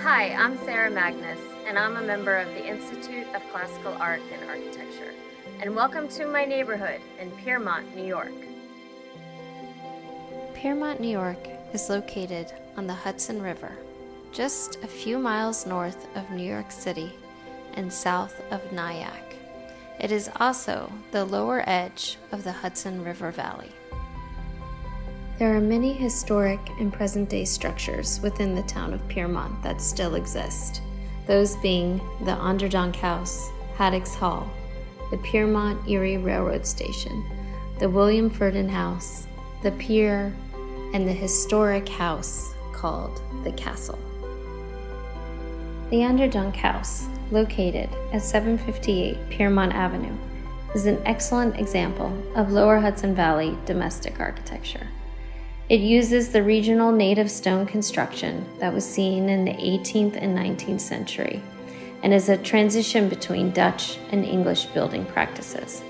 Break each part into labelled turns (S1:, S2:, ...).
S1: Hi, I'm Sarah Magness, and I'm a member of the Institute of Classical Art and Architecture. And welcome to my neighborhood in Piermont, New York.
S2: Piermont, New York is located on the Hudson River, just a few miles north of New York City and south of Nyack. It is also the lower edge of the Hudson River Valley. There are many historic and present-day structures within the town of Piermont that still exist, those being the Underdunk House, Haddocks Hall, the Piermont Erie Railroad Station, the Ferdon House, the Pier, and the historic house called the Castle. The Underdunk House, located at 758 Piermont Avenue, is an excellent example of Lower Hudson Valley domestic architecture. It uses the regional native stone construction that was seen in the 18th and 19th century and is a transition between Dutch and English building practices.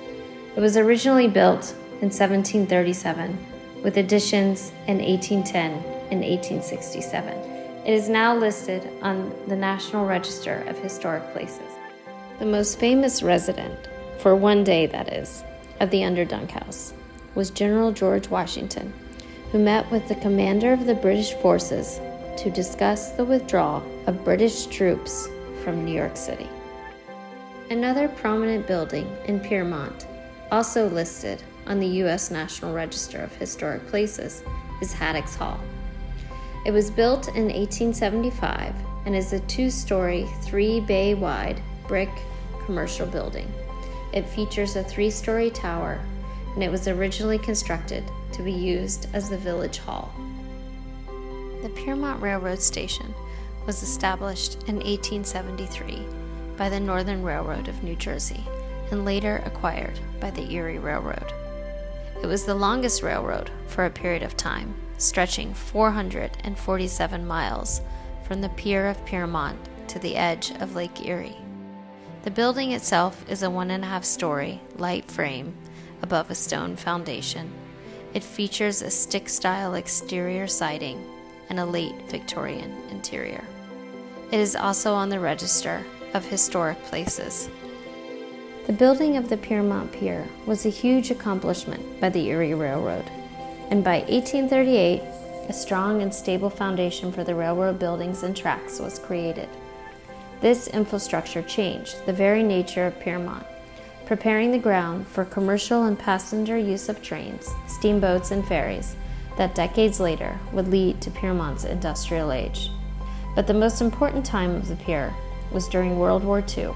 S2: It was originally built in 1737 with additions in 1810 and 1867. It is now listed on the National Register of Historic Places. The most famous resident, for one day that is, of the Underdunk House was General George Washington, who met with the commander of the British forces to discuss the withdrawal of British troops from New York City. Another prominent building in Piermont, also listed on the U.S. National Register of Historic Places, is Haddocks Hall. It was built in 1875 and is a two-story, 3-bay-wide brick commercial building. It features a 3-story tower, and it was originally constructed to be used as the village hall. The Piermont Railroad Station was established in 1873 by the Northern Railroad of New Jersey and later acquired by the Erie Railroad. It was the longest railroad for a period of time, stretching 447 miles from the Pier of Piermont to the edge of Lake Erie. The building itself is a 1.5-story light frame above a stone foundation. It features a stick-style exterior siding and a late Victorian interior. It is also on the Register of Historic Places. The building of the Piermont Pier was a huge accomplishment by the Erie Railroad, and by 1838, a strong and stable foundation for the railroad buildings and tracks was created. This infrastructure changed the very nature of Piermont, preparing the ground for commercial and passenger use of trains, steamboats, and ferries that decades later would lead to Piermont's industrial age. But the most important time of the pier was during World War II,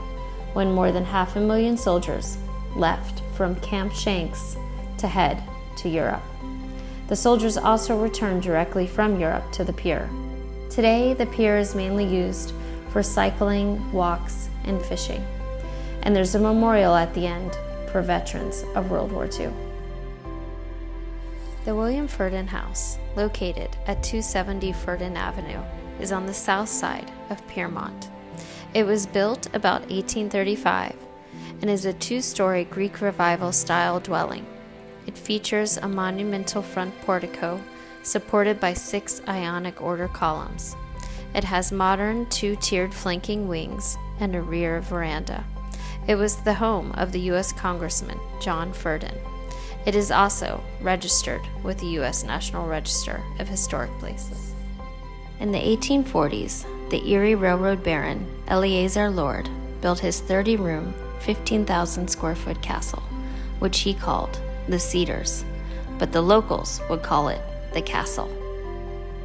S2: when more than 500,000 soldiers left from Camp Shanks to head to Europe. The soldiers also returned directly from Europe to the pier. Today, the pier is mainly used for cycling, walks, and fishing. And there's a memorial at the end for veterans of World War II. The Ferdon House, located at 270 Ferdon Avenue, is on the south side of Piermont. It was built about 1835 and is a 2-story Greek Revival style dwelling. It features a monumental front portico supported by 6 Ionic order columns. It has modern 2-tiered flanking wings and a rear veranda. It was the home of the U.S. Congressman John Ferdon. It is also registered with the U.S. National Register of Historic Places. In the 1840s, the Erie Railroad Baron Eleazar Lord built his 30-room, 15,000-square-foot castle, which he called the Cedars, but the locals would call it the Castle.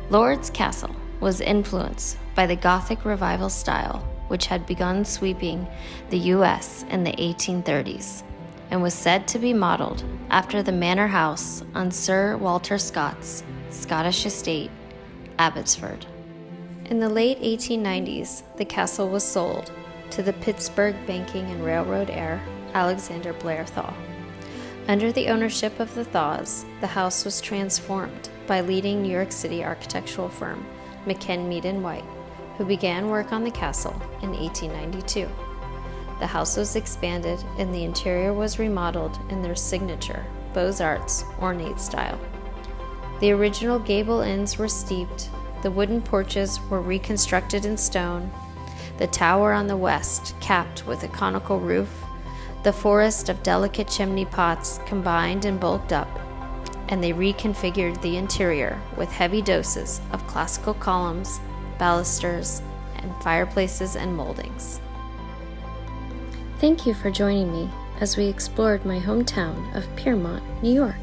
S2: Lord's castle was influenced by the Gothic Revival style, which had begun sweeping the U.S. in the 1830s, and was said to be modeled after the manor house on Sir Walter Scott's Scottish estate, Abbotsford. In the late 1890s, the castle was sold to the Pittsburgh banking and railroad heir Alexander Blair Thaw. Under the ownership of the Thaws, the house was transformed by leading New York City architectural firm McKen, Mead & White, who began work on the castle in 1892. The house was expanded and the interior was remodeled in their signature Beaux-Arts ornate style. The original gable ends were steeped the wooden porches were reconstructed in stone, the tower on the west capped with a conical roof, the forest of delicate chimney pots combined and bulked up, and they reconfigured the interior with heavy doses of classical columns, balusters, and fireplaces and moldings. Thank you for joining me as we explored my hometown of Piermont, New York.